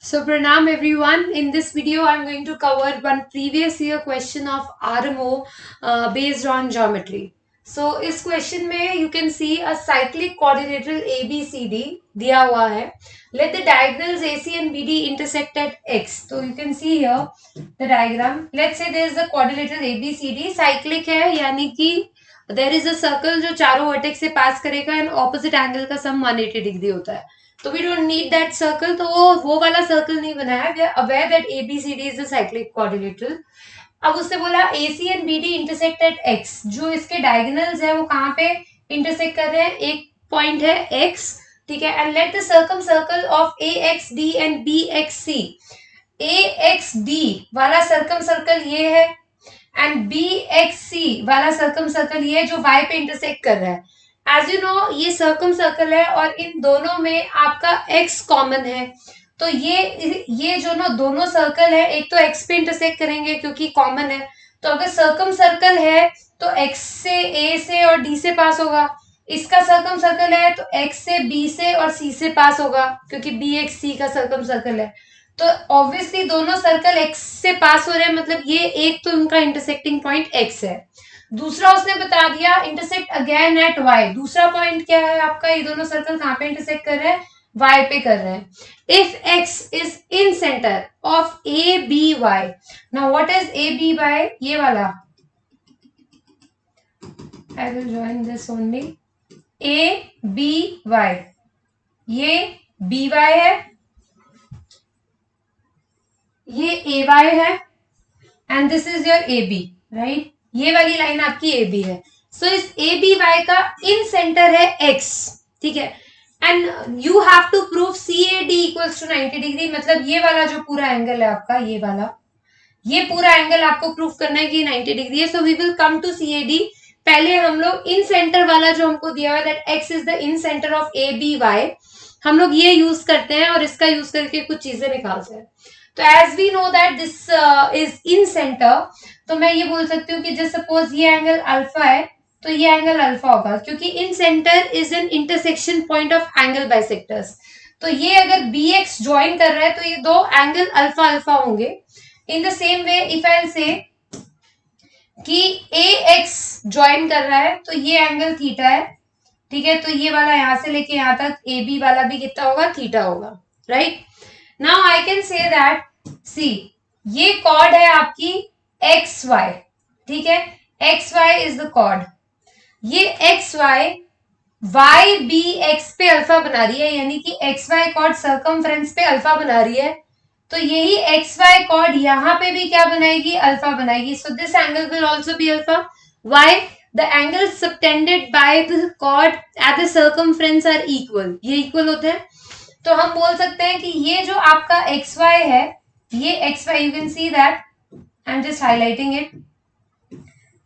So pranam everyone. In this video, I'm going to cover one previous year question of RMO based on geometry. So इस question में you can see a cyclic quadrilateral ABCD दिया हुआ है. Let the diagonals AC and BD intersect at X. So you can see here the diagram. Let's say there is a quadrilateral ABCD. Cyclic है यानी कि there is a circle जो चारों vertex से pass करेगा and opposite angle का sum 180 degree होता है. तो we don't need that circle, तो वो वाला सर्कल नहीं बनाया. We are aware that ABCD is a cyclic quadrilateral. अब उससे बोला AC and BD intersect at X. जो इसके डायगोनल्स है वो कहाँ पे इंटरसेक्ट कर रहे हैं? एक पॉइंट है एक्स, ठीक है. And let the circum circle of A X D and B X C. A X D वाला सर्कम सर्कल ये है एंड बी एक्स सी वाला सर्कम सर्कल ये जो वाई पे इंटरसेक्ट कर रहा है. एज यू नो ये सर्कम सर्कल है और इन दोनों में आपका x कॉमन है. तो ये जो ना दोनों सर्कल है, एक तो x पे इंटरसेक्ट करेंगे क्योंकि कॉमन है. तो अगर सर्कम सर्कल है तो x से a से और d से पास होगा. इसका सर्कम सर्कल है तो x से b से और c से पास होगा क्योंकि bx c का सर्कम सर्कल है. तो ऑब्वियसली दोनों सर्कल x से पास हो रहे हैं, मतलब ये एक तो उनका इंटरसेक्टिंग पॉइंट x है. दूसरा उसने बता दिया इंटरसेक्ट अगेन एट y. दूसरा पॉइंट क्या है आपका? ये दोनों सर्कल कहाँ पे इंटरसेक्ट कर रहे हैं? y पे कर रहे हैं. If x is incentre of A B Y. Now what is A B Y? ये वाला I will join this only. A B Y, ये बी वाई है, ये ए वाई है and this is your A B, right. ये वाली line आपकी A B है. सो इस ए बी वाई का इन सेंटर है एक्स, ठीक है. And you have to prove C A D equals to 90 degree. मतलब ये वाला जो पूरा एंगल है आपका, ये वाला, ये पूरा एंगल आपको प्रूव करना है कि 90 डिग्री है. So we will come to C A D. पहले हम लोग इन सेंटर वाला जो हमको दिया हुआ है that X is the incentre of A B Y, हम लोग ये यूज करते हैं और इसका यूज करके कुछ चीजें निकालते हैं. तो as we know that this is incentre, तो मैं ये बोल सकती हूँ कि जस्ट सपोज ये एंगल अल्फा है तो ये एंगल अल्फा होगा क्योंकि incentre is an intersection point of angle bisectors. तो ये अगर बी एक्स ज्वाइन कर रहा है तो ये दो एंगल अल्फा अल्फा होंगे. In the same way if I से कि ए एक्स ज्वाइन कर रहा है तो ये एंगल थीटा है, ठीक है. तो ये वाला यहां से लेके यहां तक ए बी वाला भी कितना होगा? थीटा होगा, right. Now I can say that see ये कॉर्ड है आपकी एक्स वाई, ठीक है. X Y is the chord. ये X Y Y B X पे अल्फा बना रही है, यानी कि एक्स वाई कॉर्ड सर्कमफ्रेंस पे अल्फा बना रही है. तो यही एक्स वाई कॉर्ड यहाँ पे भी क्या बनाएगी? अल्फा बनाएगी. So this angle will also be alpha. Why? The angle subtended by the chord at the circumference are equal. ये इक्वल होते हैं. तो हम बोल सकते हैं कि ये जो आपका एक्स वाई है, ये X Y, you can see that I am just highlighting it.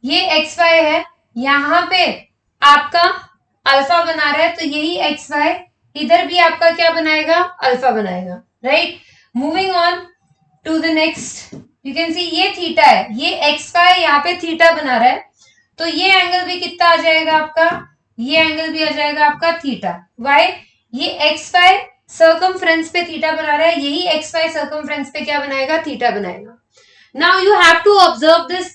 ये एक्स वाई है, यहां पे आपका अल्फा बना रहा है, तो यही एक्स वाई इधर भी आपका क्या बनाएगा? अल्फा बनाएगा, right. Moving on to the next, you can see ये थीटा है, ये एक्स वाई यहाँ पे थीटा बना रहा है, तो ये एंगल भी कितना आ जाएगा आपका? ये एंगल भी आ जाएगा आपका थीटा. वाई? ये एक्स वाई सर्कमफ्रेंस पे थीटा बना रहा है, यही एक्स वाई सर्कमफ्रेंस पे क्या बनाएगा? थीटा बनाएगा. Now you have to observe this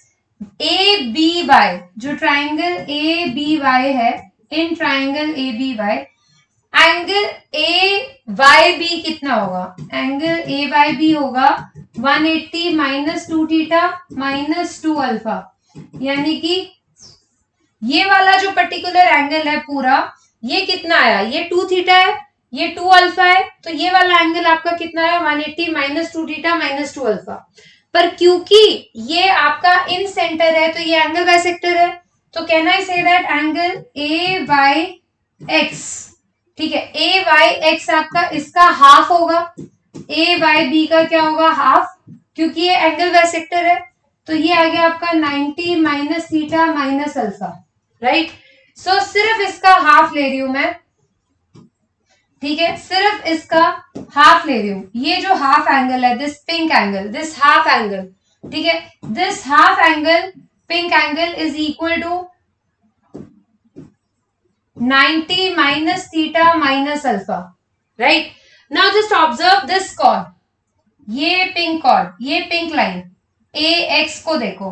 A B Y. जो ट्राइंगल ए बी वाई है, in triangle A B Y, angle A Y B कितना होगा? एंगल ए वाई बी होगा 180 माइनस 2 थीटा माइनस 2 अल्फा. यानी कि ये वाला जो पर्टिकुलर एंगल है पूरा, ये कितना आया? ये 2 थीटा है, ये 2 अल्फा है, तो ये वाला एंगल आपका कितना है? 180 माइनस 2 थीटा माइनस 2 अल्फा. पर क्योंकि ये आपका इन सेंटर है तो ये एंगल बाइसेक्टर है. तो can I say that angle A Y X, ठीक है, ए वाई एक्स आपका इसका हाफ होगा. ए वाई बी का क्या होगा? हाफ, क्योंकि ये एंगल बाइसेक्टर है. तो ये आ गया आपका 90 minus theta minus alpha, right. So सिर्फ इसका हाफ ले रही हूं मैं, ठीक है, सिर्फ इसका हाफ ले रही हूं. ये जो हाफ एंगल है, this pink angle, this half angle, ठीक है, this half angle pink angle is equal to 90 minus theta minus alpha, right. Now just observe this chord. ये पिंक कॉर्ड, ये पिंक लाइन ए एक्स को देखो,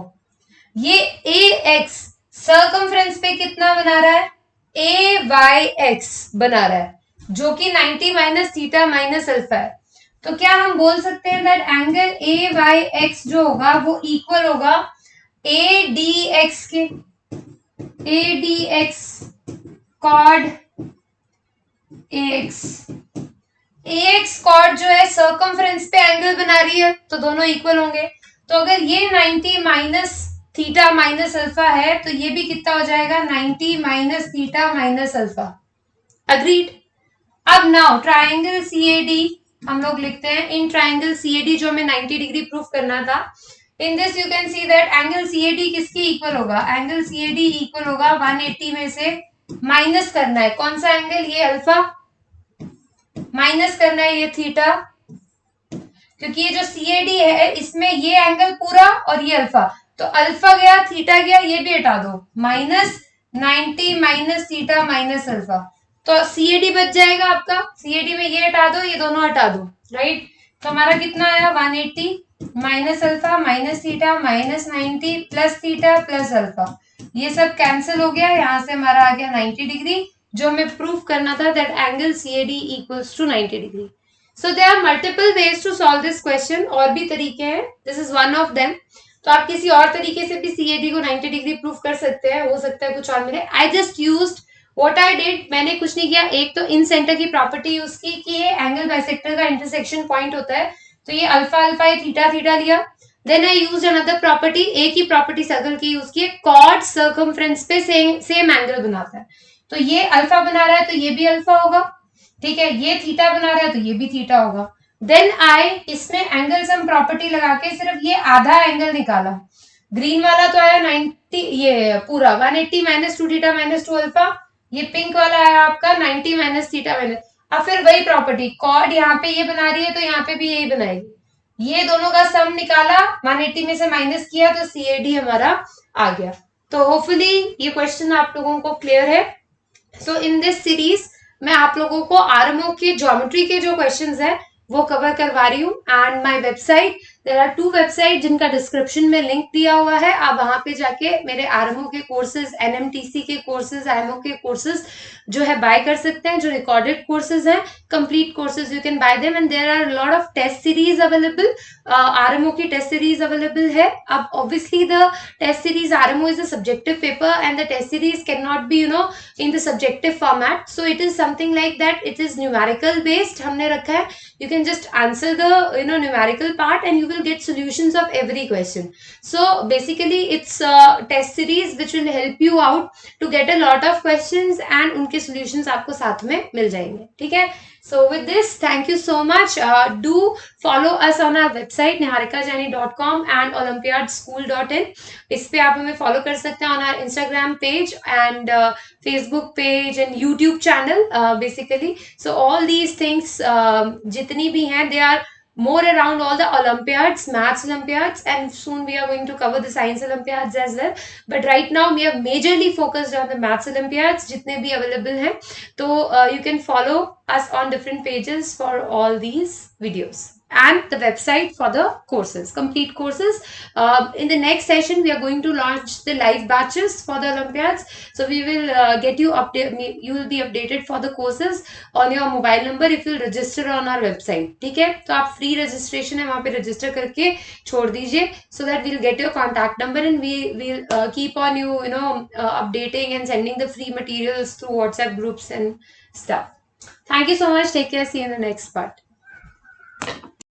ये ए x circumference पे कितना बना रहा है, ए वाई एक्स बना रहा है, जो कि 90 माइनस थीटा माइनस अल्फा है। तो क्या हम बोल सकते हैं that angle A Y X जो होगा वो इक्वल होगा ए डी एक्स के, ए डी एक्स कॉड ए एक्स। ए एक्स कॉड जो है सर्कमफ्रेंस पे एंगल बना रही है, तो दोनों इक्वल होंगे। तो अगर ये 90 माइनस थीटा माइनस अल्फा है तो ये भी कितना हो जाएगा, 90 minus theta minus alpha. Agreed. अब नाउ ट्राइंगल सीएडी हम लोग लिखते हैं। इन ट्राइंगल सीएडी जो हमें 90 डिग्री प्रूफ करना था, in this you can see that angle CAD किसके इक्वल होगा, एंगल सीएडी इक्वल होगा 180 में से माइनस करना है कौन सा एंगल, ये अल्फा, माइनस करना है ये थीटा, क्योंकि ये जो सीएडी है इसमें ये एंगल पूरा और ये अल्फा, तो अल्फा गया थीटा गया, ये भी हटा दो, minus 90 minus theta minus alpha, तो सीएडी बच जाएगा आपका। सीएडी में ये हटा दो, ये दोनों हटा दो, राइट। तो हमारा कितना आया, 180 minus alpha minus theta minus 90 plus theta plus alpha, ये सब कैंसिल हो गया, यहाँ से हमारा आ गया 90 डिग्री, जो हमें प्रूफ करना था that angle CAD equals to 90 degree. So there are multiple ways to solve this question, और भी तरीके हैं, this is one of them। तो आप किसी और तरीके से भी CAD को 90 डिग्री प्रूफ कर सकते हैं, हो सकता है कुछ और मिले। I just used what I did, मैंने कुछ नहीं किया, एक तो इन सेंटर की प्रॉपर्टी यूज की कि ये एंगल बाइसेक्टर का इंटरसेक्शन पॉइंट होता है, तो ये अल्फा अल्फा ये थीटा थीटा लिया। Then I use another property, एक ही प्रॉपर्टी सर्कल की यूज की, कॉर्ड सर्कमफ्रेंस पे सेम एंगल बनाता है, तो ये अल्फा बना रहा है तो ये भी अल्फा होगा, ठीक है, ये थीटा बना रहा है तो ये भी थीटा होगा। देन आई इसमें एंगल सम प्रॉपर्टी लगा के सिर्फ ये आधा एंगल निकाला, ग्रीन वाला तो आया 90, ये पूरा 180 माइनस 2 थीटा माइनस 2 अल्फा, ये पिंक वाला आया आपका 90 माइनस थीटा माइनस। अब फिर वही प्रॉपर्टी, कॉर्ड यहाँ पे ये बना रही है तो यहाँ पे भी यही बनाएगी, ये दोनों का सम निकाला, 180 में से माइनस किया तो सीएडी हमारा आ गया। तो होपफुली ये क्वेश्चन आप लोगों को क्लियर है। सो इन दिस सीरीज मैं आप लोगों को आरएमओ के ज्योमेट्री के जो क्वेश्चंस है वो कवर करवा रही हूँ, and my website, there are 2 website जिनका डिस्क्रिप्शन में लिंक दिया हुआ है, आप वहां पे जाके मेरे आरएमओ के कोर्सेज, एनएमटीसी के कोर्सेज, आईएमओ के कोर्सेज जो है बाय कर सकते हैं, जो रिकॉर्डेड कोर्सेज हैं, complete courses you can buy them, and there are lot of test series available, RMO की टेस्ट सीरीज अवेलेबल है। अब obviously the test series RMO is a subjective paper and the test series can not be in the subjective format, so it is something like that, it is numerical based हमने रखा है, you can just answer the numerical part and you will get solutions of every question. So basically it's a test series which will help you out to get a lot of questions and उनके solutions आपको साथ में मिल जाएंगे, ठीक है। So with this, thank you so much. Do follow us on our website niharikajaini.com and olympiadschool.in. इस पे आप हमें follow कर सकते हैं on our Instagram page and Facebook page and YouTube channel basically. So all these things जितनी भी हैं, they are more around all the Olympiads, maths Olympiads, and soon we are going to cover the science Olympiads as well. But right now we are majorly focused on the maths Olympiads जितने भी available हैं, तो you can follow us on different pages for all these videos and the website for the courses, complete courses. In the next session we are going to launch the live batches for the Olympiads, so we will get you update, you will be updated for the courses on your mobile number if you register on our website, ठीक है। तो आप free registration है, वहाँ पे register करके छोड़ दीजिए, so that we'll get your contact number and we will keep on updating and sending the free materials through WhatsApp groups and stuff. Thank you so much, take care, see you in the next part.